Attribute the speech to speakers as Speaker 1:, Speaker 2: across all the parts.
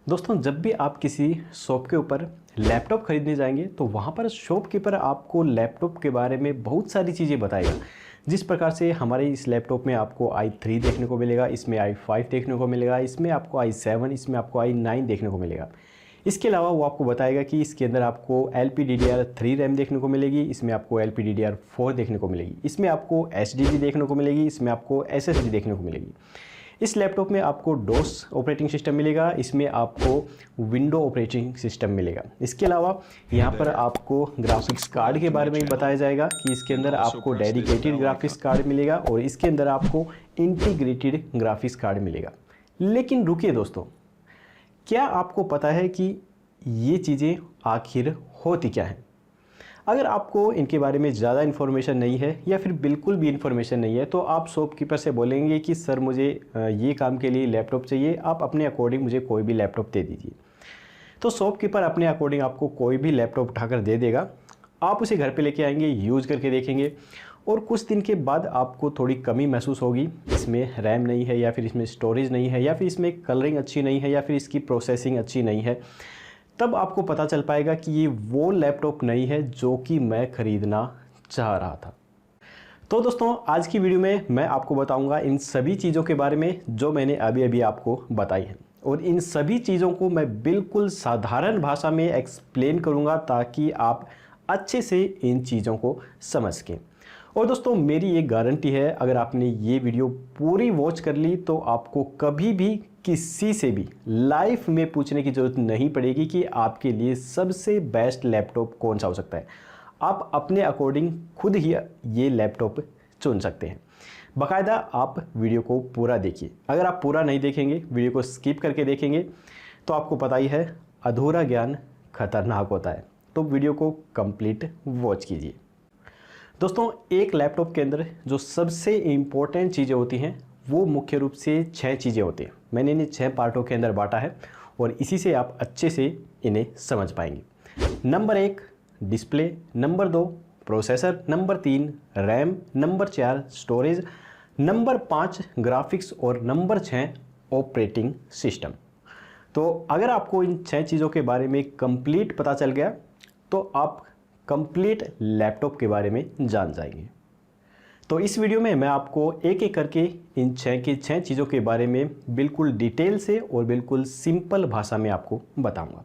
Speaker 1: दोस्तों, जब भी आप किसी शॉप के ऊपर लैपटॉप खरीदने जाएंगे तो वहाँ पर शॉपकीपर आपको लैपटॉप के बारे में बहुत सारी चीज़ें बताएगा। जिस प्रकार से हमारे इस लैपटॉप में आपको i3 देखने को मिलेगा, इसमें i5 देखने को मिलेगा, इसमें आपको i7, इसमें आपको i9 देखने को मिलेगा। इसके अलावा वो आपको बताएगा कि इसके अंदर आपको LPDDR3 रैम देखने को मिलेगी, इसमें आपको LPDDR4 देखने को मिलेगी, इसमें आपको HDD देखने को मिलेगी, इसमें आपको SSD देखने को मिलेगी। इस लैपटॉप में आपको डोस ऑपरेटिंग सिस्टम मिलेगा, इसमें आपको विंडो ऑपरेटिंग सिस्टम मिलेगा। इसके अलावा यहाँ पर आपको ग्राफिक्स कार्ड के बारे में बताया जाएगा कि इसके अंदर आपको डेडिकेटेड ग्राफिक्स कार्ड मिलेगा और इसके अंदर आपको इंटीग्रेटेड ग्राफिक्स कार्ड मिलेगा। लेकिन रुकिए दोस्तों, क्या आपको पता है कि ये चीज़ें आखिर होती क्या हैं? अगर आपको इनके बारे में ज़्यादा इन्फॉर्मेशन नहीं है या फिर बिल्कुल भी इन्फॉर्मेशन नहीं है तो आप शॉपकीपर से बोलेंगे कि सर मुझे ये काम के लिए लैपटॉप चाहिए, आप अपने अकॉर्डिंग मुझे कोई भी लैपटॉप दे दीजिए। तो शॉपकीपर अपने अकॉर्डिंग आपको कोई भी लैपटॉप उठाकर दे देगा। आप उसे घर पे लेके आएंगे, यूज़ करके देखेंगे और कुछ दिन के बाद आपको थोड़ी कमी महसूस होगी। इसमें रैम नहीं है या फिर इसमें स्टोरेज नहीं है या फिर इसमें कलरिंग अच्छी नहीं है या फिर इसकी प्रोसेसिंग अच्छी नहीं है। तब आपको पता चल पाएगा कि ये वो लैपटॉप नहीं है जो कि मैं ख़रीदना चाह रहा था। तो दोस्तों, आज की वीडियो में मैं आपको बताऊंगा इन सभी चीज़ों के बारे में जो मैंने अभी अभी आपको बताई हैं, और इन सभी चीज़ों को मैं बिल्कुल साधारण भाषा में एक्सप्लेन करूंगा ताकि आप अच्छे से इन चीज़ों को समझ सकें। और दोस्तों, मेरी ये गारंटी है, अगर आपने ये वीडियो पूरी वॉच कर ली तो आपको कभी भी किसी से भी लाइफ में पूछने की ज़रूरत नहीं पड़ेगी कि आपके लिए सबसे बेस्ट लैपटॉप कौन सा हो सकता है। आप अपने अकॉर्डिंग खुद ही ये लैपटॉप चुन सकते हैं। बाकायदा आप वीडियो को पूरा देखिए। अगर आप पूरा नहीं देखेंगे, वीडियो को स्किप करके देखेंगे, तो आपको पता ही है अधूरा ज्ञान खतरनाक होता है। तो वीडियो को कंप्लीट वॉच कीजिए। दोस्तों, एक लैपटॉप के अंदर जो सबसे इम्पोर्टेंट चीज़ें होती हैं वो मुख्य रूप से 6 चीज़ें होती हैं। मैंने इन्हें 6 पार्टों के अंदर बांटा है और इसी से आप अच्छे से इन्हें समझ पाएंगे। Number 1 display, number 2 processor, number 3 RAM, number 4 storage, number 5 graphics और नंबर 6 ऑपरेटिंग सिस्टम। तो अगर आपको इन 6 चीज़ों के बारे में कंप्लीट पता चल गया तो आप कंप्लीट लैपटॉप के बारे में जान जाएंगे। तो इस वीडियो में मैं आपको एक एक करके इन 6 चीज़ों के बारे में बिल्कुल डिटेल से और बिल्कुल सिंपल भाषा में आपको बताऊंगा।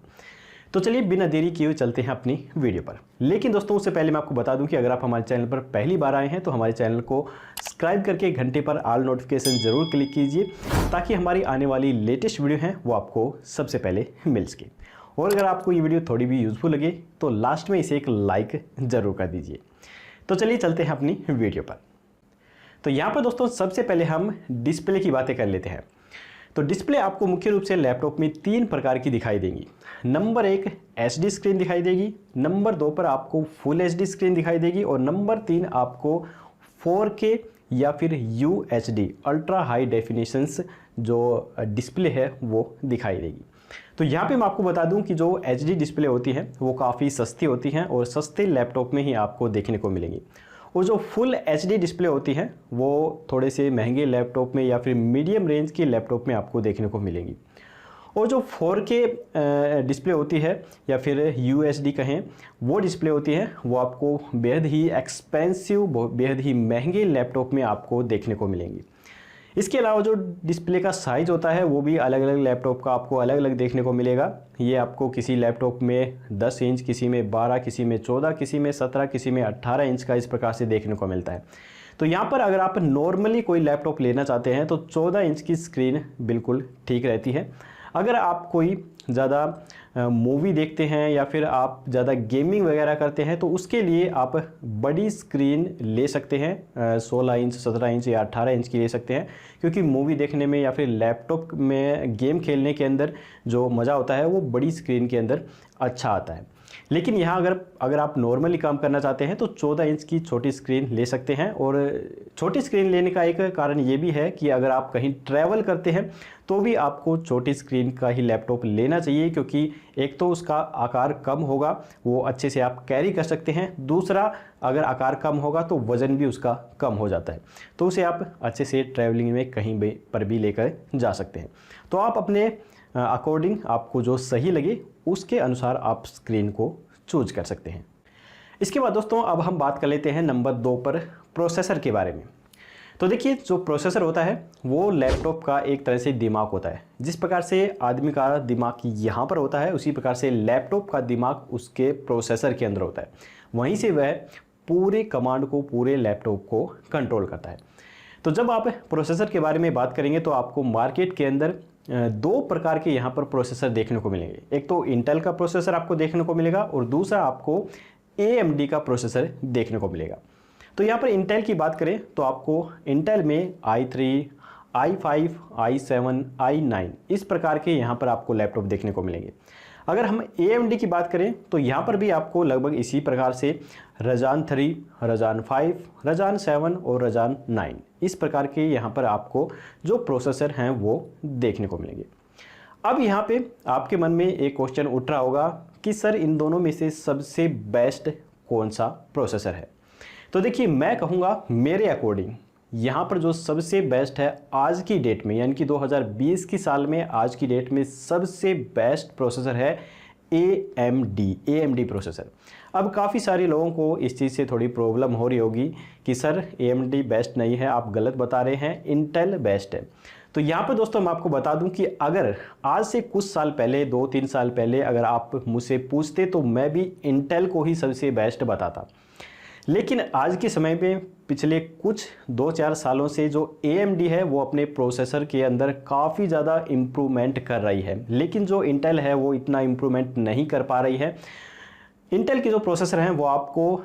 Speaker 1: तो चलिए बिना देरी किए हुए चलते हैं अपनी वीडियो पर। लेकिन दोस्तों, उससे पहले मैं आपको बता दूं कि अगर आप हमारे चैनल पर पहली बार आए हैं तो हमारे चैनल को सब्सक्राइब करके घंटे पर ऑल नोटिफिकेशन ज़रूर क्लिक कीजिए ताकि हमारी आने वाली लेटेस्ट वीडियो हैं वो आपको सबसे पहले मिल सके। और अगर आपको ये वीडियो थोड़ी भी यूज़फुल लगे तो लास्ट में इसे एक लाइक ज़रूर कर दीजिए। तो चलिए चलते हैं अपनी वीडियो पर। तो यहाँ पर दोस्तों, सबसे पहले हम डिस्प्ले की बातें कर लेते हैं। तो डिस्प्ले आपको मुख्य रूप से लैपटॉप में 3 प्रकार की दिखाई देंगी। नंबर 1 HD स्क्रीन दिखाई देगी, नंबर 2 पर आपको फुल HD स्क्रीन दिखाई देगी और नंबर 3 आपको 4K या फिर UHD अल्ट्रा हाई डेफिनेशंस जो डिस्प्ले है वो दिखाई देगी। तो यहाँ पे मैं आपको बता दूं कि जो HD डिस्प्ले होती है वो काफ़ी सस्ती होती हैं और सस्ते लैपटॉप में ही आपको देखने को मिलेंगी, और जो फुल HD डिस्प्ले होती है वो थोड़े से महंगे लैपटॉप में या फिर मीडियम रेंज के लैपटॉप में आपको देखने को मिलेंगी। और जो 4K डिस्प्ले होती है या फिर UHD कहें, वो डिस्प्ले होती है वो आपको बेहद ही एक्सपेंसिव, बेहद ही महंगे लैपटॉप में आपको देखने को मिलेंगी। इसके अलावा जो डिस्प्ले का साइज़ होता है वो भी अलग अलग लैपटॉप का आपको अलग अलग देखने को मिलेगा। ये आपको किसी लैपटॉप में 10 इंच, किसी में 12, किसी में 14, किसी में 17, किसी में 18 इंच का इस प्रकार से देखने को मिलता है। तो यहाँ पर अगर आप नॉर्मली कोई लैपटॉप लेना चाहते हैं तो 14 इंच की स्क्रीन बिल्कुल ठीक रहती है। अगर आप कोई ज़्यादा मूवी देखते हैं या फिर आप ज़्यादा गेमिंग वगैरह करते हैं तो उसके लिए आप बड़ी स्क्रीन ले सकते हैं, 16 इंच, 17 इंच या 18 इंच की ले सकते हैं, क्योंकि मूवी देखने में या फिर लैपटॉप में गेम खेलने के अंदर जो मज़ा होता है वो बड़ी स्क्रीन के अंदर अच्छा आता है। लेकिन यहाँ अगर आप नॉर्मली काम करना चाहते हैं तो 14 इंच की छोटी स्क्रीन ले सकते हैं। और छोटी स्क्रीन लेने का एक कारण ये भी है कि अगर आप कहीं ट्रैवल करते हैं तो भी आपको छोटी स्क्रीन का ही लैपटॉप लेना चाहिए, क्योंकि एक तो उसका आकार कम होगा, वो अच्छे से आप कैरी कर सकते हैं। दूसरा, अगर आकार कम होगा तो वज़न भी उसका कम हो जाता है, तो उसे आप अच्छे से ट्रैवलिंग में कहीं पर भी लेकर जा सकते हैं। तो आप अपने अकॉर्डिंग आपको जो सही लगे उसके अनुसार आप स्क्रीन को चूज कर सकते हैं। इसके बाद दोस्तों अब हम बात कर लेते हैं नंबर 2 पर प्रोसेसर के बारे में। तो देखिए, जो प्रोसेसर होता है वो लैपटॉप का एक तरह से दिमाग होता है। जिस प्रकार से आदमी का दिमाग यहाँ पर होता है, उसी प्रकार से लैपटॉप का दिमाग उसके प्रोसेसर के अंदर होता है। वहीं से वह पूरे कमांड को, पूरे लैपटॉप को कंट्रोल करता है। तो जब आप प्रोसेसर के बारे में बात करेंगे तो आपको मार्केट के अंदर 2 प्रकार के यहाँ पर प्रोसेसर देखने को मिलेंगे। एक तो इंटेल का प्रोसेसर आपको देखने को मिलेगा और दूसरा आपको AMD का प्रोसेसर देखने को मिलेगा। तो यहाँ पर इंटेल की बात करें तो आपको इंटेल में i3, i5, i7, i9 इस प्रकार के यहाँ पर आपको लैपटॉप देखने को मिलेंगे। अगर हम AMD की बात करें तो यहाँ पर भी आपको लगभग इसी प्रकार से Ryzen 3, Ryzen 5, Ryzen 7 और Ryzen 9 इस प्रकार के यहाँ पर आपको जो प्रोसेसर हैं वो देखने को मिलेंगे। अब यहाँ पे आपके मन में एक क्वेश्चन उठ रहा होगा कि सर इन दोनों में से सबसे बेस्ट कौन सा प्रोसेसर है। तो देखिए, मैं कहूँगा मेरे अकॉर्डिंग यहाँ पर जो सबसे बेस्ट है आज की डेट में, यानी कि 2020 की साल में आज की डेट में सबसे बेस्ट प्रोसेसर है AMD प्रोसेसर। अब काफ़ी सारे लोगों को इस चीज़ से थोड़ी प्रॉब्लम हो रही होगी कि सर AMD बेस्ट नहीं है, आप गलत बता रहे हैं, इंटेल बेस्ट है। तो यहाँ पर दोस्तों मैं आपको बता दूं कि अगर आज से कुछ साल पहले, 2-3 साल पहले अगर आप मुझसे पूछते तो मैं भी इंटेल को ही सबसे बेस्ट बताता। लेकिन आज के समय में पिछले कुछ 2-4 सालों से जो AMD है वो अपने प्रोसेसर के अंदर काफ़ी ज़्यादा इम्प्रूवमेंट कर रही है, लेकिन जो इंटेल है वो इतना इम्प्रूवमेंट नहीं कर पा रही है। इंटेल के जो प्रोसेसर हैं वो आपको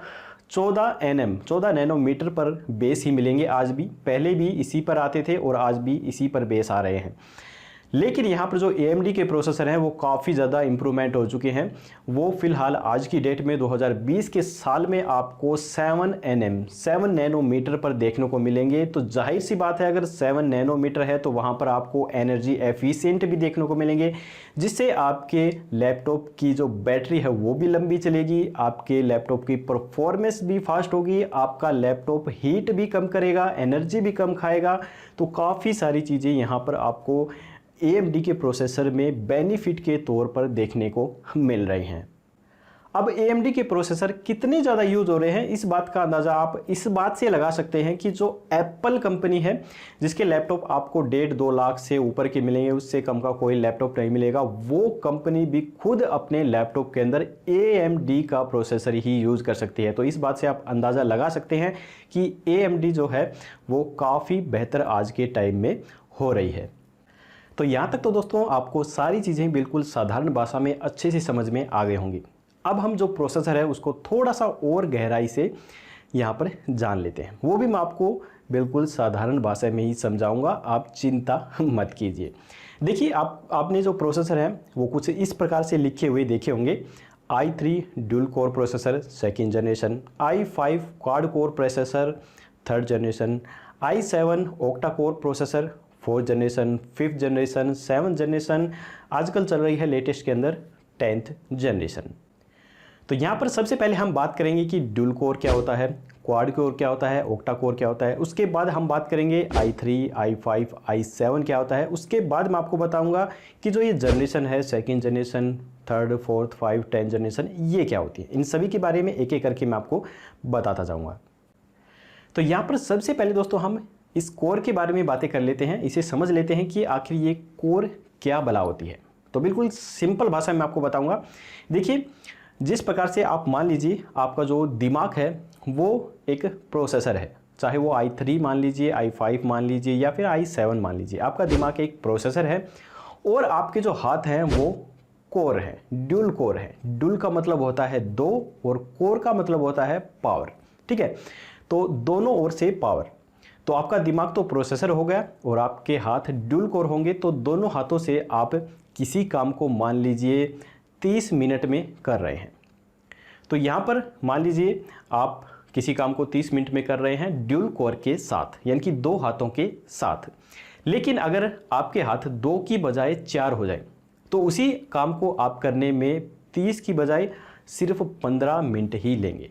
Speaker 1: 14 नैनोमीटर पर बेस ही मिलेंगे आज भी, पहले भी इसी पर आते थे और आज भी इसी पर बेस आ रहे हैं। लेकिन यहाँ पर जो AMD के प्रोसेसर हैं वो काफ़ी ज़्यादा इम्प्रूवमेंट हो चुके हैं। वो फ़िलहाल आज की डेट में 2020 के साल में आपको 7 नैनोमीटर पर देखने को मिलेंगे। तो जाहिर सी बात है, अगर 7 नैनोमीटर है तो वहाँ पर आपको एनर्जी एफिशिएंट भी देखने को मिलेंगे, जिससे आपके लैपटॉप की जो बैटरी है वो भी लंबी चलेगी, आपके लैपटॉप की परफॉर्मेंस भी फास्ट होगी, आपका लैपटॉप हीट भी कम करेगा, एनर्जी भी कम खाएगा। तो काफ़ी सारी चीज़ें यहाँ पर आपको AMD के प्रोसेसर में बेनिफिट के तौर पर देखने को मिल रही हैं। अब AMD के प्रोसेसर कितने ज़्यादा यूज़ हो रहे हैं, इस बात का अंदाज़ा आप इस बात से लगा सकते हैं कि जो एप्पल कंपनी है, जिसके लैपटॉप आपको 1.5-2 लाख से ऊपर के मिलेंगे, उससे कम का कोई लैपटॉप नहीं मिलेगा, वो कंपनी भी खुद अपने लैपटॉप के अंदर AMD का प्रोसेसर ही यूज़ कर सकती है। तो इस बात से आप अंदाज़ा लगा सकते हैं कि AMD जो है वो काफ़ी बेहतर आज के टाइम में हो रही है। तो यहाँ तक तो दोस्तों आपको सारी चीज़ें बिल्कुल साधारण भाषा में अच्छे से समझ में आ गई होंगी। अब हम जो प्रोसेसर है उसको थोड़ा सा और गहराई से यहाँ पर जान लेते हैं। वो भी मैं आपको बिल्कुल साधारण भाषा में ही समझाऊंगा, आप चिंता मत कीजिए। देखिए, आपने जो प्रोसेसर है वो कुछ इस प्रकार से लिखे हुए देखे होंगे। i3 dual core processor 2nd generation, i5 quad core processor 3rd generation, i7 octa core processor 4th generation, 5th generation, 7th generation, आजकल चल रही है लेटेस्ट के अंदर 10th जनरेशन। तो यहाँ पर सबसे पहले हम बात करेंगे कि ड्यूल कोर क्या होता है, क्वाड कोर क्या होता है, ऑक्टा कोर क्या होता है। उसके बाद हम बात करेंगे i3, i5, i7 क्या होता है। उसके बाद मैं आपको बताऊंगा कि जो ये जनरेशन है 2nd generation, 3rd, 4th, 5th, 10th generation, ये क्या होती है। इन सभी के बारे में एक एक करके मैं आपको बताता जाऊँगा। तो यहाँ पर सबसे पहले दोस्तों हम इस कोर के बारे में बातें कर लेते हैं, इसे समझ लेते हैं कि आखिर ये कोर क्या भला होती है। तो बिल्कुल सिंपल भाषा में आपको बताऊंगा। देखिए, जिस प्रकार से आप मान लीजिए आपका जो दिमाग है वो एक प्रोसेसर है, चाहे वो i3 मान लीजिए, i5 मान लीजिए या फिर i7 मान लीजिए, आपका दिमाग एक प्रोसेसर है और आपके जो हाथ हैं वो कोर है, ड्यूल कोर है। ड्यूल का मतलब होता है 2 और कोर का मतलब होता है पावर। ठीक है, तो दोनों ओर से पावर। तो आपका दिमाग तो प्रोसेसर हो गया और आपके हाथ ड्यूल कोर होंगे, तो दोनों हाथों से आप किसी काम को मान लीजिए 30 मिनट में कर रहे हैं। तो यहाँ पर मान लीजिए आप किसी काम को 30 मिनट में कर रहे हैं ड्यूल कोर के साथ, यानी कि 2 हाथों के साथ। लेकिन अगर आपके हाथ 2 की बजाय 4 हो जाए तो उसी काम को आप करने में 30 की बजाय सिर्फ 15 मिनट ही लेंगे।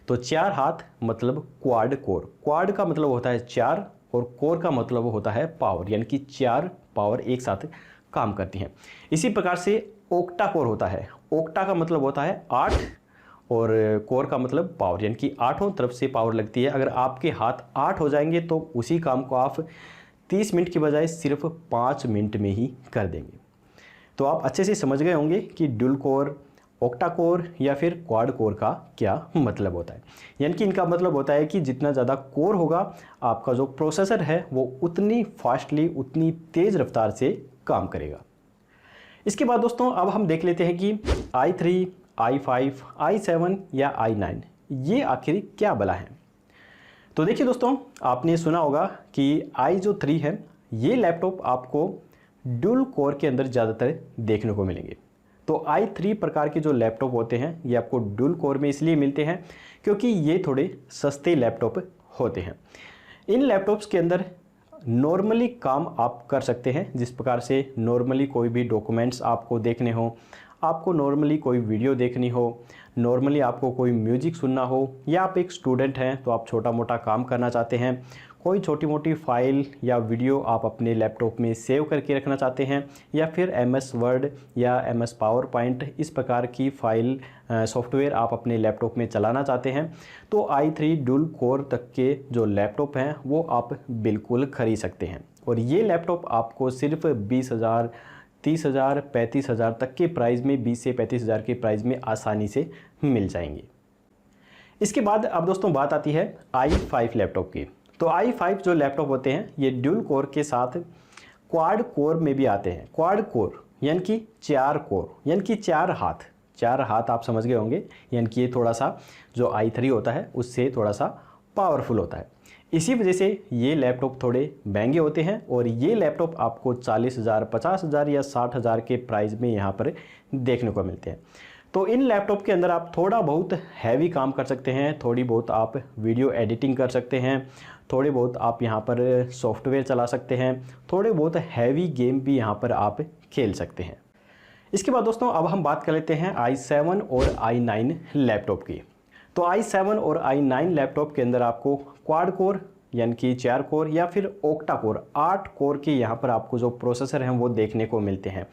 Speaker 1: तो 4 हाथ मतलब क्वाड कोर। क्वाड का मतलब होता है 4 और कोर का मतलब होता है पावर, यानी कि 4 पावर एक साथ काम करती हैं। इसी प्रकार से ओक्टा कोर होता है। ओक्टा का मतलब होता है 8 और कोर का मतलब पावर, यानी कि 8 तरफ से पावर लगती है। अगर आपके हाथ 8 हो जाएंगे तो उसी काम को आप 30 मिनट की बजाय सिर्फ 5 मिनट में ही कर देंगे। तो आप अच्छे से समझ गए होंगे कि ड्यूल कोर, ऑक्टा कोर या फिर क्वाड कोर का क्या मतलब होता है। यानी कि इनका मतलब होता है कि जितना ज़्यादा कोर होगा आपका जो प्रोसेसर है वो उतनी फास्टली, उतनी तेज़ रफ्तार से काम करेगा। इसके बाद दोस्तों अब हम देख लेते हैं कि i3, i5, i7 या i9 ये आखिर क्या बला है। तो देखिए दोस्तों, आपने सुना होगा कि i जो 3 है ये लैपटॉप आपको ड्यूल कोर के अंदर ज़्यादातर देखने को मिलेंगे। तो i3 प्रकार के जो लैपटॉप होते हैं ये आपको ड्यूल कोर में इसलिए मिलते हैं क्योंकि ये थोड़े सस्ते लैपटॉप होते हैं। इन लैपटॉप्स के अंदर नॉर्मली काम आप कर सकते हैं, जिस प्रकार से नॉर्मली कोई भी डॉक्यूमेंट्स आपको देखने हो, आपको नॉर्मली कोई वीडियो देखनी हो, नॉर्मली आपको कोई म्यूजिक सुनना हो, या आप एक स्टूडेंट हैं तो आप छोटा मोटा काम करना चाहते हैं, कोई छोटी मोटी फाइल या वीडियो आप अपने लैपटॉप में सेव करके रखना चाहते हैं, या फिर MS वर्ड या MS पावर पॉइंट इस प्रकार की फाइल सॉफ्टवेयर आप अपने लैपटॉप में चलाना चाहते हैं, तो i3 ड्यूल कोर तक के जो लैपटॉप हैं वो आप बिल्कुल खरीद सकते हैं। और ये लैपटॉप आपको सिर्फ 20,000, 30,000, 35,000 तक के प्राइस में, 20 से 35,000 के प्राइस में आसानी से मिल जाएंगे। इसके बाद अब दोस्तों बात आती है i5 लैपटॉप की। तो i5 जो लैपटॉप होते हैं ये ड्यूल कोर के साथ क्वाड कोर में भी आते हैं। क्वाड कोर यानी कि 4 कोर, यानी कि 4 हाथ, 4 हाथ आप समझ गए होंगे। यानी कि ये थोड़ा सा जो i3 होता है उससे थोड़ा सा पावरफुल होता है। इसी वजह से ये लैपटॉप थोड़े महंगे होते हैं और ये लैपटॉप आपको 40,000, 50,000 या 60,000 के प्राइस में यहाँ पर देखने को मिलते हैं। तो इन लैपटॉप के अंदर आप थोड़ा बहुत हैवी काम कर सकते हैं, थोड़ी बहुत आप वीडियो एडिटिंग कर सकते हैं, थोड़े बहुत आप यहाँ पर सॉफ्टवेयर चला सकते हैं, थोड़े बहुत हैवी गेम भी यहाँ पर आप खेल सकते हैं। इसके बाद दोस्तों अब हम बात कर लेते हैं i7 और i9 लैपटॉप की। तो i7 और i9 लैपटॉप के अंदर आपको क्वाड कोर यानी कि 4 कोर या फिर ऑक्टा कोर 8 कोर के यहाँ पर आपको जो प्रोसेसर हैं वो देखने को मिलते हैं।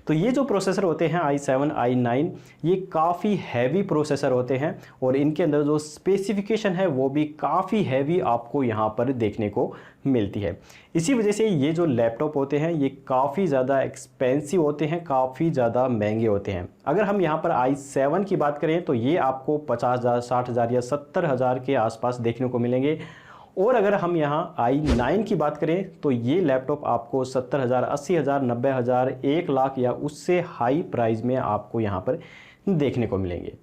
Speaker 1: तो ये जो प्रोसेसर होते हैं i7, i9 ये काफ़ी हैवी प्रोसेसर होते हैं और इनके अंदर जो स्पेसिफिकेशन है वो भी काफ़ी हैवी आपको यहाँ पर देखने को मिलती है। इसी वजह से ये जो लैपटॉप होते हैं ये काफ़ी ज़्यादा एक्सपेंसिव होते हैं, काफ़ी ज़्यादा महंगे होते हैं। अगर हम यहाँ पर i7 की बात करें तो ये आपको 50,000, 60,000 या 70,000 के आसपास देखने को मिलेंगे। और अगर हम यहाँ i9 की बात करें तो ये लैपटॉप आपको 70,000, 80,000, 90,000, 1 लाख या उससे हाई प्राइस में आपको यहाँ पर देखने को मिलेंगे।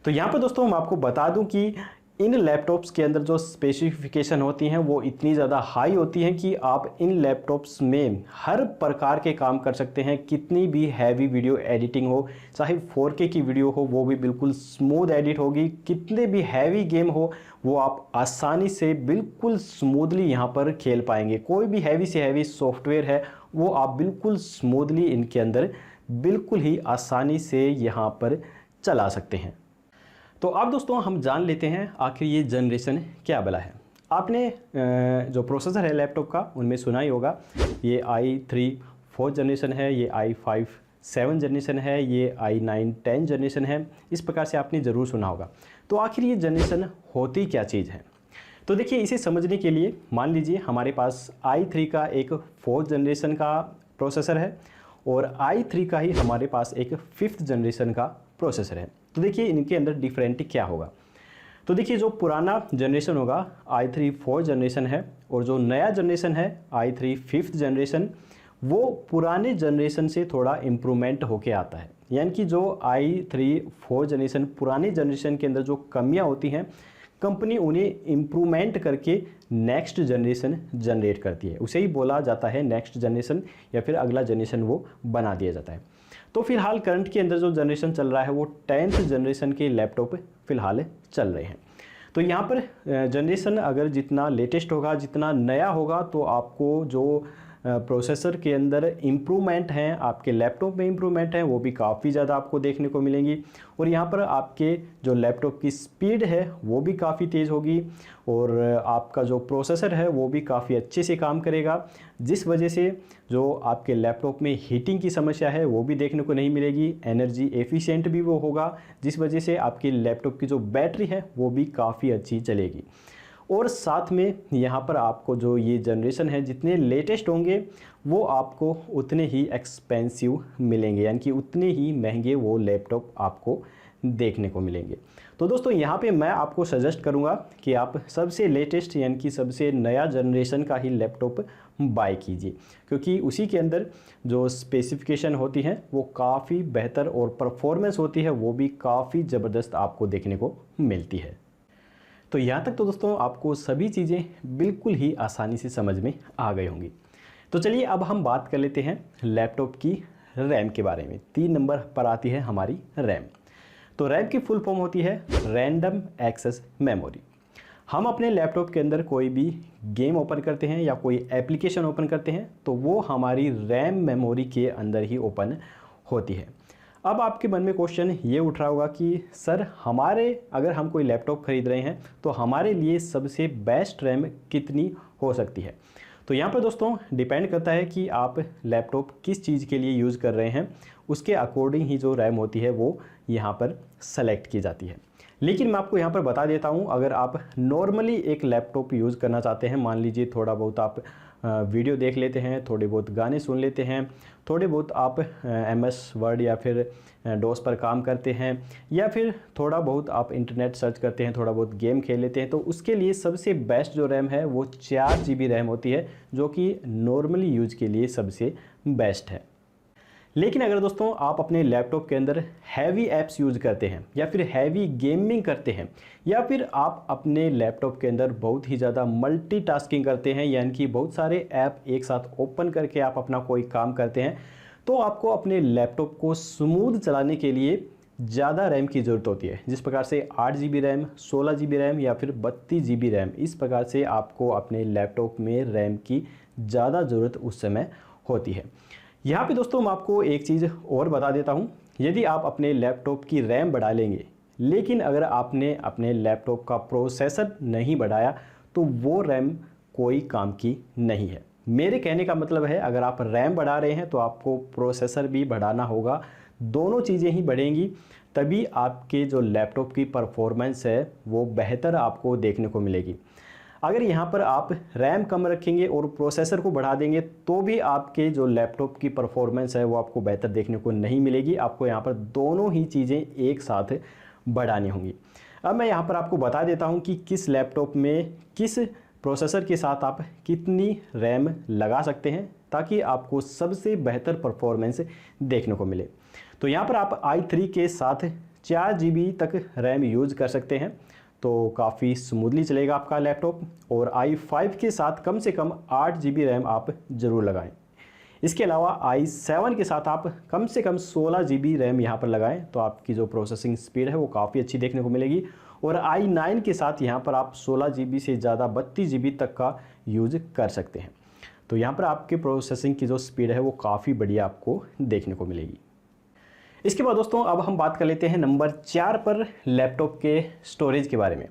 Speaker 1: तो यहाँ पर दोस्तों मैं आपको बता दूं कि इन लैपटॉप्स के अंदर जो स्पेसिफिकेशन होती हैं वो इतनी ज़्यादा हाई होती हैं कि आप इन लैपटॉप्स में हर प्रकार के काम कर सकते हैं। कितनी भी हैवी वीडियो एडिटिंग हो, चाहे 4K की वीडियो हो वो भी बिल्कुल स्मूथ एडिट होगी। कितने भी हैवी गेम हो वो आप आसानी से बिल्कुल स्मूथली यहाँ पर खेल पाएंगे। कोई भी हैवी से हैवी सॉफ्टवेयर है वो आप बिल्कुल स्मूथली इनके अंदर बिल्कुल ही आसानी से यहाँ पर चला सकते हैं। तो अब दोस्तों हम जान लेते हैं आखिर ये जनरेशन क्या बला है। आपने जो प्रोसेसर है लैपटॉप का उनमें सुना ही होगा, ये i3 4th जनरेशन है, ये i5 7th जनरेशन है, ये i9 10th जनरेशन है। इस प्रकार से आपने ज़रूर सुना होगा। तो आखिर ये जनरेशन होती क्या चीज़ है? तो देखिए, इसे समझने के लिए मान लीजिए हमारे पास i3 का एक 4th जनरेशन का प्रोसेसर है और i3 का ही हमारे पास एक 5th जनरेशन का प्रोसेसर है। तो देखिए इनके अंदर डिफरेंट क्या होगा। तो देखिए जो पुराना जनरेशन होगा i3 4th जनरेशन है और जो नया जनरेशन है i3 5th जनरेशन वो पुराने जनरेशन से थोड़ा इम्प्रूवमेंट होके आता है। यानी कि जो i3 4th जनरेशन पुराने जनरेशन के अंदर जो कमियां होती हैं कंपनी उन्हें इम्प्रूवमेंट करके नेक्स्ट जनरेशन जनरेट करती है। उसे ही बोला जाता है नेक्स्ट जनरेशन या फिर अगला जनरेशन वो बना दिया जाता है। तो फिलहाल करंट के अंदर जो जनरेशन चल रहा है वो 10th जनरेशन के लैपटॉप फिलहाल चल रहे हैं। तो यहाँ पर जनरेशन अगर जितना लेटेस्ट होगा, जितना नया होगा, तो आपको जो प्रोसेसर के अंदर इम्प्रूवमेंट हैं, आपके लैपटॉप में इम्प्रूवमेंट हैं, वो भी काफ़ी ज़्यादा आपको देखने को मिलेंगी। और यहाँ पर आपके जो लैपटॉप की स्पीड है वो भी काफ़ी तेज़ होगी और आपका जो प्रोसेसर है वो भी काफ़ी अच्छे से काम करेगा, जिस वजह से जो आपके लैपटॉप में हीटिंग की समस्या है वो भी देखने को नहीं मिलेगी। एनर्जी एफिशिएंट भी वो होगा, जिस वजह से आपकी लैपटॉप की जो बैटरी है वो भी काफ़ी अच्छी चलेगी। और साथ में यहाँ पर आपको जो ये जनरेशन है जितने लेटेस्ट होंगे वो आपको उतने ही एक्सपेंसिव मिलेंगे, यानी कि उतने ही महंगे वो लैपटॉप आपको देखने को मिलेंगे। तो दोस्तों यहाँ पे मैं आपको सजेस्ट करूँगा कि आप सबसे लेटेस्ट यानी कि सबसे नया जनरेशन का ही लैपटॉप बाय कीजिए, क्योंकि उसी के अंदर जो स्पेसिफिकेशन होती हैं वो काफ़ी बेहतर और परफॉर्मेंस होती है वो भी काफ़ी ज़बरदस्त आपको देखने को मिलती है। तो यहाँ तक तो दोस्तों आपको सभी चीज़ें बिल्कुल ही आसानी से समझ में आ गई होंगी। तो चलिए अब हम बात कर लेते हैं लैपटॉप की रैम के बारे में। 3 नंबर पर आती है हमारी रैम। तो रैम की फुल फॉर्म होती है रैंडम एक्सेस मेमोरी। हम अपने लैपटॉप के अंदर कोई भी गेम ओपन करते हैं या कोई एप्लीकेशन ओपन करते हैं तो वो हमारी रैम मेमोरी के अंदर ही ओपन होती है। अब आपके मन में क्वेश्चन ये उठ रहा होगा कि सर अगर हम कोई लैपटॉप खरीद रहे हैं तो हमारे लिए सबसे बेस्ट रैम कितनी हो सकती है। तो यहाँ पर दोस्तों डिपेंड करता है कि आप लैपटॉप किस चीज़ के लिए यूज़ कर रहे हैं, उसके अकॉर्डिंग ही जो रैम होती है वो यहाँ पर सेलेक्ट की जाती है। लेकिन मैं आपको यहाँ पर बता देता हूँ, अगर आप नॉर्मली एक लैपटॉप यूज़ करना चाहते हैं, मान लीजिए थोड़ा बहुत आप वीडियो देख लेते हैं, थोड़े बहुत गाने सुन लेते हैं, थोड़े बहुत आप MS वर्ड या फिर डॉस पर काम करते हैं, या फिर थोड़ा बहुत आप इंटरनेट सर्च करते हैं, थोड़ा बहुत गेम खेल लेते हैं, तो उसके लिए सबसे बेस्ट जो रैम है वो 4 GB रैम होती है, जो कि नॉर्मली यूज़ के लिए सबसे बेस्ट है। लेकिन अगर दोस्तों आप अपने लैपटॉप के अंदर हैवी ऐप्स यूज़ करते हैं या फिर हैवी गेमिंग करते हैं या फिर आप अपने लैपटॉप के अंदर बहुत ही ज़्यादा मल्टीटास्किंग करते हैं, यानी कि बहुत सारे ऐप एक साथ ओपन करके आप अपना कोई काम करते हैं, तो आपको अपने लैपटॉप को स्मूथ चलाने के लिए ज़्यादा रैम की ज़रूरत होती है। जिस प्रकार से 8 GB रैम, 16 GB रैम या फिर 32 GB रैम, इस प्रकार से आपको अपने लैपटॉप में रैम की ज़्यादा ज़रूरत उस समय होती है। यहाँ पे दोस्तों मैं आपको एक चीज़ और बता देता हूँ, यदि आप अपने लैपटॉप की रैम बढ़ा लेंगे लेकिन अगर आपने अपने लैपटॉप का प्रोसेसर नहीं बढ़ाया तो वो रैम कोई काम की नहीं है। मेरे कहने का मतलब है, अगर आप रैम बढ़ा रहे हैं तो आपको प्रोसेसर भी बढ़ाना होगा, दोनों चीज़ें ही बढ़ेंगी, तभी आपके जो लैपटॉप की परफॉर्मेंस है वो बेहतर आपको देखने को मिलेगी। अगर यहाँ पर आप रैम कम रखेंगे और प्रोसेसर को बढ़ा देंगे तो भी आपके जो लैपटॉप की परफॉर्मेंस है वो आपको बेहतर देखने को नहीं मिलेगी। आपको यहाँ पर दोनों ही चीज़ें एक साथ बढ़ानी होंगी। अब मैं यहाँ पर आपको बता देता हूँ कि किस लैपटॉप में किस प्रोसेसर के साथ आप कितनी रैम लगा सकते हैं ताकि आपको सबसे बेहतर परफॉर्मेंस देखने को मिले। तो यहाँ पर आप i3 के साथ 4 GB तक रैम यूज़ कर सकते हैं, तो काफ़ी स्मूथली चलेगा आपका लैपटॉप। और i5 के साथ कम से कम 8 GB रैम आप ज़रूर लगाएं। इसके अलावा i7 के साथ आप कम से कम 16 GB रैम यहाँ पर लगाएं, तो आपकी जो प्रोसेसिंग स्पीड है वो काफ़ी अच्छी देखने को मिलेगी। और i9 के साथ यहाँ पर आप 16 GB से ज़्यादा 32 GB तक का यूज़ कर सकते हैं। तो यहाँ पर आपके प्रोसेसिंग की जो स्पीड है वो काफ़ी बढ़िया आपको देखने को मिलेगी। इसके बाद दोस्तों अब हम बात कर लेते हैं नंबर 4 पर लैपटॉप के स्टोरेज के बारे में,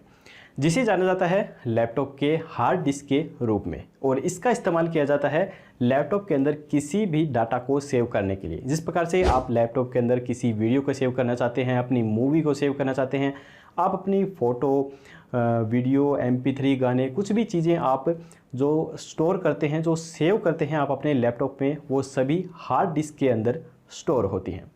Speaker 1: जिसे जाना जाता है लैपटॉप के हार्ड डिस्क के रूप में। और इसका इस्तेमाल किया जाता है लैपटॉप के अंदर किसी भी डाटा को सेव करने के लिए। जिस प्रकार से आप लैपटॉप के अंदर किसी वीडियो को सेव करना चाहते हैं, अपनी मूवी को सेव करना चाहते हैं, आप अपनी फ़ोटो, वीडियो, MP3 गाने, कुछ भी चीज़ें आप जो स्टोर करते हैं, जो सेव करते हैं आप अपने लैपटॉप में, वो सभी हार्ड डिस्क के अंदर स्टोर होती हैं।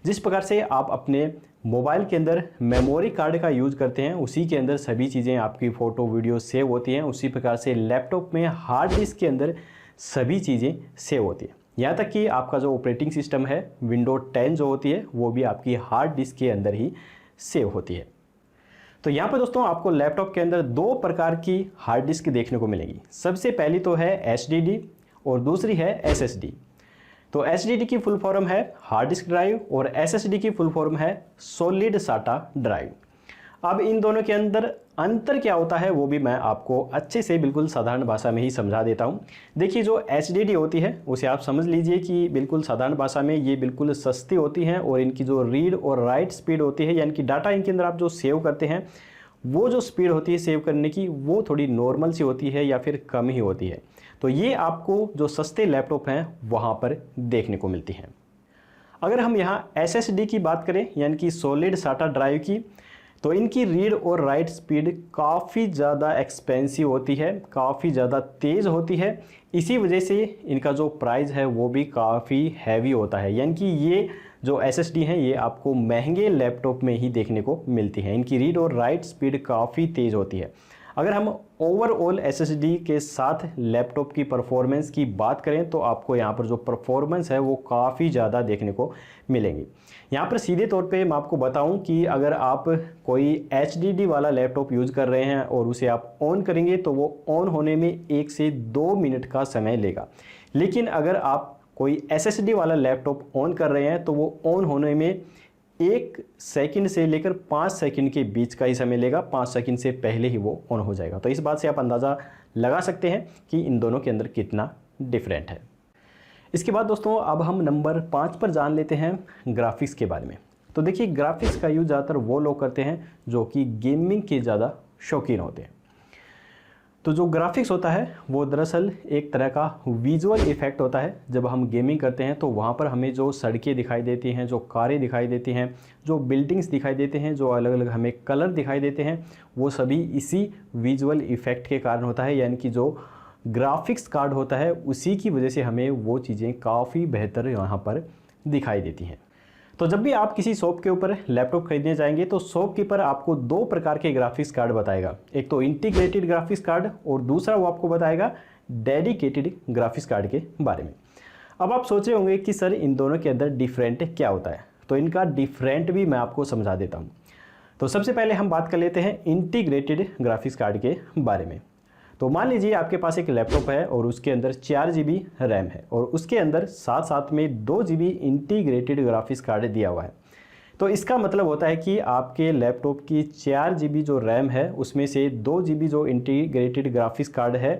Speaker 1: जिस प्रकार से आप अपने मोबाइल के अंदर मेमोरी कार्ड का यूज़ करते हैं, उसी के अंदर सभी चीज़ें आपकी फ़ोटो वीडियो सेव होती हैं, उसी प्रकार से लैपटॉप में हार्ड डिस्क के अंदर सभी चीज़ें सेव होती हैं। यहाँ तक कि आपका जो ऑपरेटिंग सिस्टम है विंडो 10 जो होती है वो भी आपकी हार्ड डिस्क के अंदर ही सेव होती है। तो यहाँ पर दोस्तों आपको लैपटॉप के अंदर 2 प्रकार की हार्ड डिस्क देखने को मिलेगी। सबसे पहली तो है HDD और दूसरी है SSD। तो HDD की फुल फॉर्म है हार्ड डिस्क ड्राइव और SSD की फुल फॉर्म है सॉलिड साटा ड्राइव। अब इन दोनों के अंदर अंतर क्या होता है वो भी मैं आपको अच्छे से बिल्कुल साधारण भाषा में ही समझा देता हूँ। देखिए जो HDD होती है उसे आप समझ लीजिए कि बिल्कुल साधारण भाषा में ये बिल्कुल सस्ती होती हैं और इनकी जो रीड और राइट स्पीड होती है, यानी कि डाटा इनके अंदर आप जो सेव करते हैं वो जो स्पीड होती है सेव करने की वो थोड़ी नॉर्मल सी होती है या फिर कम ही होती है। तो ये आपको जो सस्ते लैपटॉप हैं वहाँ पर देखने को मिलती हैं। अगर हम यहाँ SSD की बात करें यानी कि सॉलिड साटा ड्राइव की, तो इनकी रीड और राइट स्पीड काफ़ी ज़्यादा एक्सपेंसिव होती है, काफ़ी ज़्यादा तेज़ होती है। इसी वजह से इनका जो प्राइस है वो भी काफ़ी हैवी होता है, यानी कि ये जो SSD हैं ये आपको महंगे लैपटॉप में ही देखने को मिलती है। इनकी रीड और राइट स्पीड काफ़ी तेज़ होती है। अगर हम ओवरऑल SSD के साथ लैपटॉप की परफॉर्मेंस की बात करें तो आपको यहाँ पर जो परफॉर्मेंस है वो काफ़ी ज़्यादा देखने को मिलेंगी। यहाँ पर सीधे तौर पे मैं आपको बताऊं कि अगर आप कोई HDD वाला लैपटॉप यूज़ कर रहे हैं और उसे आप ऑन करेंगे तो वो ऑन होने में 1 से 2 मिनट का समय लेगा। लेकिन अगर आप कोई SSD वाला लैपटॉप ऑन कर रहे हैं तो वो ऑन होने में 1 सेकंड से लेकर 5 सेकंड के बीच का ही समय लेगा, 5 सेकंड से पहले ही वो ऑन हो जाएगा। तो इस बात से आप अंदाज़ा लगा सकते हैं कि इन दोनों के अंदर कितना डिफरेंट है। इसके बाद दोस्तों अब हम नंबर 5 पर जान लेते हैं ग्राफिक्स के बारे में। तो देखिए ग्राफिक्स का यूज़ ज़्यादातर वो लोग करते हैं जो कि गेमिंग के ज़्यादा शौकीन होते हैं। तो जो ग्राफिक्स होता है वो दरअसल एक तरह का विजुअल इफ़ेक्ट होता है। जब हम गेमिंग करते हैं तो वहाँ पर हमें जो सड़कें दिखाई देती हैं, जो कारें दिखाई देती हैं, जो बिल्डिंग्स दिखाई देते हैं, जो अलग अलग हमें कलर दिखाई देते हैं, वो सभी इसी विजुअल इफ़ेक्ट के कारण होता है। यानी कि जो ग्राफिक्स कार्ड होता है उसी की वजह से हमें वो चीज़ें काफ़ी बेहतर यहाँ पर दिखाई देती हैं। तो जब भी आप किसी शॉप के ऊपर लैपटॉप खरीदने जाएंगे तो शॉपकीपर आपको 2 प्रकार के ग्राफिक्स कार्ड बताएगा। एक तो इंटीग्रेटेड ग्राफिक्स कार्ड और दूसरा वो आपको बताएगा डेडिकेटेड ग्राफिक्स कार्ड के बारे में। अब आप सोच रहे होंगे कि सर इन दोनों के अंदर डिफरेंट क्या होता है, तो इनका डिफरेंट भी मैं आपको समझा देता हूँ। तो सबसे पहले हम बात कर लेते हैं इंटीग्रेटेड ग्राफिक्स कार्ड के बारे में। तो मान लीजिए आपके पास एक लैपटॉप है और उसके अंदर 4 GB रैम है और उसके अंदर साथ साथ में 2 GB इंटीग्रेटेड ग्राफिक्स कार्ड दिया हुआ है। तो इसका मतलब होता है कि आपके लैपटॉप की 4 GB जो रैम है उसमें से 2 GB जो इंटीग्रेटेड ग्राफिक्स कार्ड है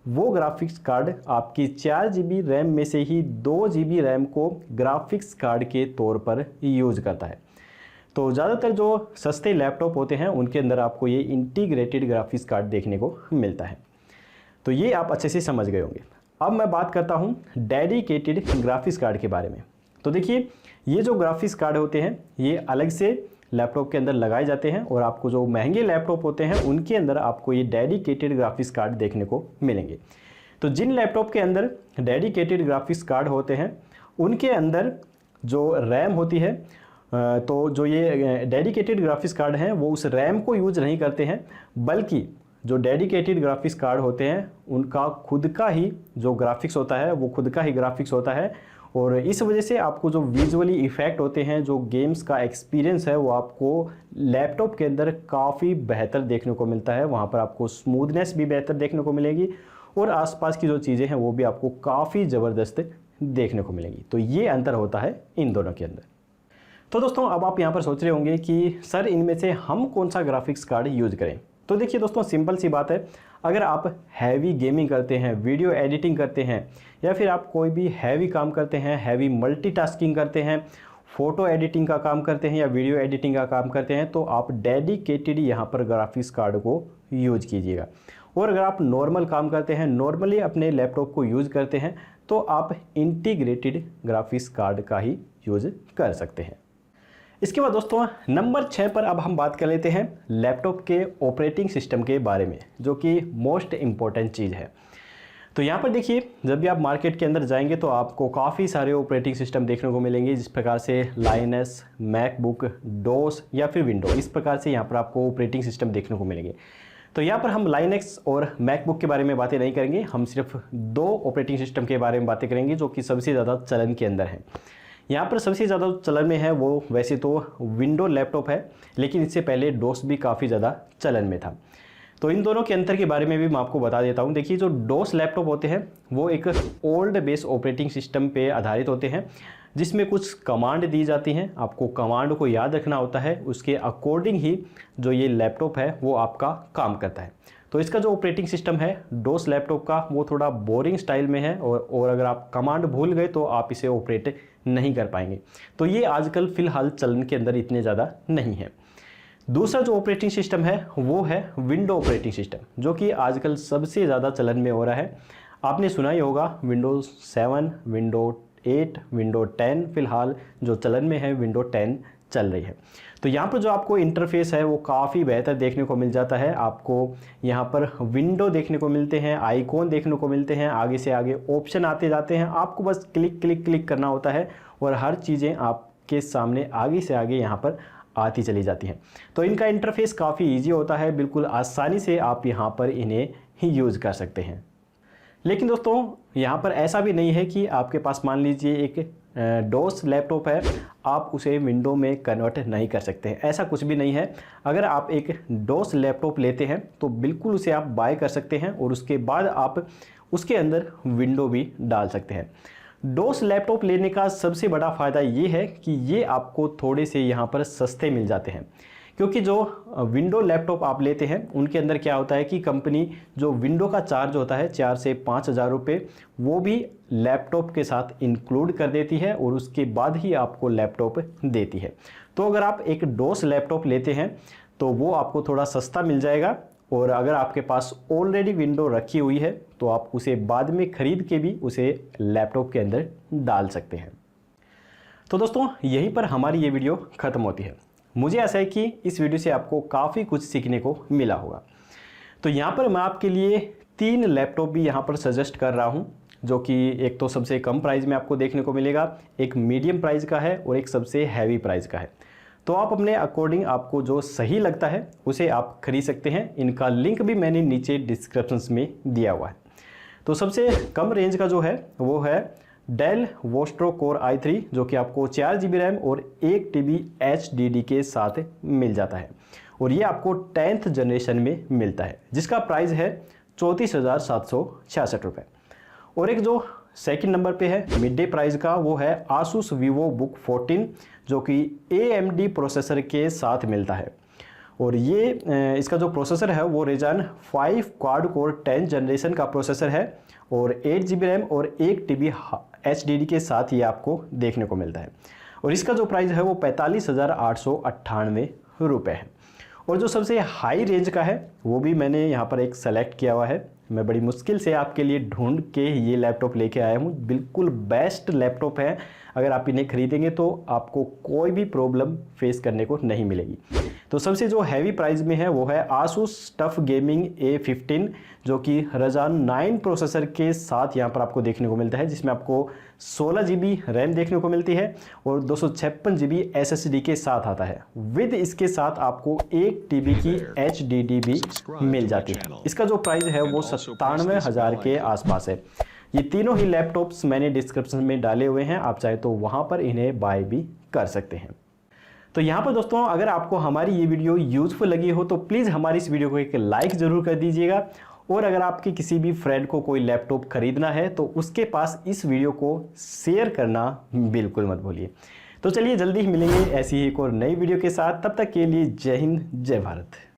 Speaker 1: वो ग्राफिक्स कार्ड आपकी 4 GB रैम में से ही 2 GB रैम को ग्राफिक्स कार्ड के तौर पर यूज़ करता है। तो ज़्यादातर जो सस्ते लैपटॉप होते हैं उनके अंदर आपको ये इंटीग्रेटेड ग्राफिक्स कार्ड देखने को मिलता है। तो ये आप अच्छे से समझ गए होंगे। अब मैं बात करता हूँ डेडिकेटेड ग्राफिक्स कार्ड के बारे में। तो देखिए ये जो ग्राफिक्स कार्ड होते हैं ये अलग से लैपटॉप के अंदर लगाए जाते हैं और आपको जो महंगे लैपटॉप होते हैं उनके अंदर आपको ये डेडिकेटेड ग्राफिक्स कार्ड देखने को मिलेंगे। तो जिन लैपटॉप के अंदर डेडिकेटेड ग्राफिक्स कार्ड होते हैं उनके अंदर जो रैम होती है, तो जो ये डेडिकेटेड ग्राफिक्स कार्ड हैं वो उस रैम को यूज नहीं करते हैं, बल्कि जो डेडिकेटेड ग्राफिक्स कार्ड होते हैं उनका खुद का ही जो ग्राफिक्स होता है वो खुद का ही ग्राफिक्स होता है। और इस वजह से आपको जो विजुअली इफ़ेक्ट होते हैं, जो गेम्स का एक्सपीरियंस है वो आपको लैपटॉप के अंदर काफ़ी बेहतर देखने को मिलता है। वहाँ पर आपको स्मूथनेस भी बेहतर देखने को मिलेगी और आसपास की जो चीज़ें हैं वो भी आपको काफ़ी ज़बरदस्त देखने को मिलेंगी। तो ये अंतर होता है इन दोनों के अंदर। तो दोस्तों अब आप यहाँ पर सोच रहे होंगे कि सर इनमें से हम कौन सा ग्राफिक्स कार्ड यूज़ करें। तो देखिए दोस्तों सिंपल सी बात है, अगर आप हैवी गेमिंग करते हैं, वीडियो एडिटिंग करते हैं या फिर आप कोई भी हैवी काम करते हैं, हैवी मल्टीटास्किंग करते हैं, फ़ोटो एडिटिंग का काम करते हैं या वीडियो एडिटिंग का काम करते हैं, तो आप डेडिकेटेड यहाँ पर ग्राफिक्स कार्ड को यूज कीजिएगा। और अगर आप नॉर्मल काम करते हैं, नॉर्मली अपने लैपटॉप को यूज़ करते हैं, तो आप इंटीग्रेटेड ग्राफिक्स कार्ड का ही यूज़ कर सकते हैं। इसके बाद दोस्तों नंबर 6 पर अब हम बात कर लेते हैं लैपटॉप के ऑपरेटिंग सिस्टम के बारे में, जो कि मोस्ट इम्पॉर्टेंट चीज़ है। तो यहाँ पर देखिए जब भी आप मार्केट के अंदर जाएंगे तो आपको काफ़ी सारे ऑपरेटिंग सिस्टम देखने को मिलेंगे, जिस प्रकार से लाइनस, मैकबुक, डोस या फिर विंडो, इस प्रकार से यहाँ पर आपको ऑपरेटिंग सिस्टम देखने को मिलेंगे। तो यहाँ पर हम लाइनक्स और मैकबुक के बारे में बातें नहीं करेंगे, हम सिर्फ 2 ऑपरेटिंग सिस्टम के बारे में बातें करेंगे जो कि सबसे ज़्यादा चलन के अंदर हैं। यहाँ पर सबसे ज़्यादा चलन में है वो वैसे तो विंडो लैपटॉप है, लेकिन इससे पहले डोस भी काफ़ी ज़्यादा चलन में था। तो इन दोनों के अंतर के बारे में भी मैं आपको बता देता हूं। देखिए, जो डोस लैपटॉप होते हैं वो एक ओल्ड बेस ऑपरेटिंग सिस्टम पे आधारित होते हैं, जिसमें कुछ कमांड दी जाती हैं, आपको कमांड को याद रखना होता है, उसके अकॉर्डिंग ही जो ये लैपटॉप है वो आपका काम करता है। तो इसका जो ऑपरेटिंग सिस्टम है डोस लैपटॉप का वो थोड़ा बोरिंग स्टाइल में है, और अगर आप कमांड भूल गए तो आप इसे ऑपरेट नहीं कर पाएंगे। तो ये आजकल फ़िलहाल चलन के अंदर इतने ज़्यादा नहीं है। दूसरा जो ऑपरेटिंग सिस्टम है वो है विंडो ऑपरेटिंग सिस्टम, जो कि आजकल सबसे ज़्यादा चलन में हो रहा है। आपने सुना ही होगा विंडोज़ 7, विंडो 8, विंडो 10, फिलहाल जो चलन में है विंडो 10 चल रही है। तो यहाँ पर जो आपको इंटरफेस है वो काफ़ी बेहतर देखने को मिल जाता है। आपको यहाँ पर विंडो देखने को मिलते हैं, आइकॉन देखने को मिलते हैं, आगे से आगे ऑप्शन आते जाते हैं, आपको बस क्लिक क्लिक क्लिक करना होता है और हर चीज़ें आपके सामने आगे से आगे यहाँ पर आती चली जाती हैं। तो इनका इंटरफेस काफ़ी ईजी होता है, बिल्कुल आसानी से आप यहाँ पर इन्हें ही यूज़ कर सकते हैं। लेकिन दोस्तों यहाँ पर ऐसा भी नहीं है कि आपके पास मान लीजिए एक डोस लैपटॉप है, आप उसे विंडो में कन्वर्ट नहीं कर सकते हैं, ऐसा कुछ भी नहीं है। अगर आप एक डोस लैपटॉप लेते हैं तो बिल्कुल उसे आप बाय कर सकते हैं और उसके बाद आप उसके अंदर विंडो भी डाल सकते हैं। डोस लैपटॉप लेने का सबसे बड़ा फ़ायदा ये है कि ये आपको थोड़े से यहाँ पर सस्ते मिल जाते हैं, क्योंकि जो विंडो लैपटॉप आप लेते हैं उनके अंदर क्या होता है कि कंपनी जो विंडो का चार्ज होता है 4 से 5 हज़ार रुपये वो भी लैपटॉप के साथ इंक्लूड कर देती है और उसके बाद ही आपको लैपटॉप देती है। तो अगर आप एक डोस लैपटॉप लेते हैं तो वो आपको थोड़ा सस्ता मिल जाएगा, और अगर आपके पास ऑलरेडी विंडो रखी हुई है तो आप उसे बाद में ख़रीद के भी उसे लैपटॉप के अंदर डाल सकते हैं। तो दोस्तों यहीं पर हमारी ये वीडियो ख़त्म होती है। मुझे ऐसा है कि इस वीडियो से आपको काफ़ी कुछ सीखने को मिला होगा। तो यहाँ पर मैं आपके लिए 3 लैपटॉप भी यहाँ पर सजेस्ट कर रहा हूँ, जो कि एक तो सबसे कम प्राइस में आपको देखने को मिलेगा, एक मीडियम प्राइस का है और एक सबसे हैवी प्राइस का है। तो आप अपने अकॉर्डिंग आपको जो सही लगता है उसे आप खरीद सकते हैं। इनका लिंक भी मैंने नीचे डिस्क्रिप्शन में दिया हुआ है। तो सबसे कम रेंज का जो है वो है डेल वोस्ट्रो कोर i3, जो कि आपको 4 GB रैम और 1 TB HDD के साथ मिल जाता है, और ये आपको 10th जनरेशन में मिलता है, जिसका प्राइस है 34,766 रुपये। और एक जो सेकंड नंबर पे है मिड डे प्राइस का, वो है आसूस वीवो बुक 14, जो कि AMD प्रोसेसर के साथ मिलता है। और ये इसका जो प्रोसेसर है वो Ryzen 5 क्वाड कोर 10 जनरेशन का प्रोसेसर है, और 8 GB रैम और 1 TB HDD के साथ ये आपको देखने को मिलता है। और इसका जो प्राइस है वो 45,898 रुपये है। और जो सबसे हाई रेंज का है वो भी मैंने यहाँ पर एक सेलेक्ट किया हुआ है। मैं बड़ी मुश्किल से आपके लिए ढूंढ के ये लैपटॉप लेके आया हूँ। बिल्कुल बेस्ट लैपटॉप है, अगर आप इन्हें खरीदेंगे तो आपको कोई भी प्रॉब्लम फेस करने को नहीं मिलेगी। तो सबसे जो हैवी प्राइस में है वो है आसूस टफ गेमिंग A15, जो कि Ryzen 9 प्रोसेसर के साथ यहाँ पर आपको देखने को मिलता है, जिसमें आपको 16 GB रैम देखने को मिलती है और 256 GB SSD के साथ आता है। विद इसके साथ आपको 1 TB की HDD भी मिल जाती है। इसका जो प्राइस है वो 97,000 के आसपास है। ये तीनों ही लैपटॉप्स मैंने डिस्क्रिप्शन में डाले हुए हैं, आप चाहे तो वहाँ पर इन्हें बाय भी कर सकते हैं। तो यहाँ पर दोस्तों अगर आपको हमारी ये वीडियो यूज़फुल लगी हो तो प्लीज़ हमारी इस वीडियो को एक लाइक ज़रूर कर दीजिएगा, और अगर आपके किसी भी फ्रेंड को कोई लैपटॉप खरीदना है तो उसके पास इस वीडियो को शेयर करना बिल्कुल मत भूलिए। तो चलिए जल्दी ही मिलेंगे ऐसी ही एक और नई वीडियो के साथ, तब तक के लिए जय हिंद जय भारत।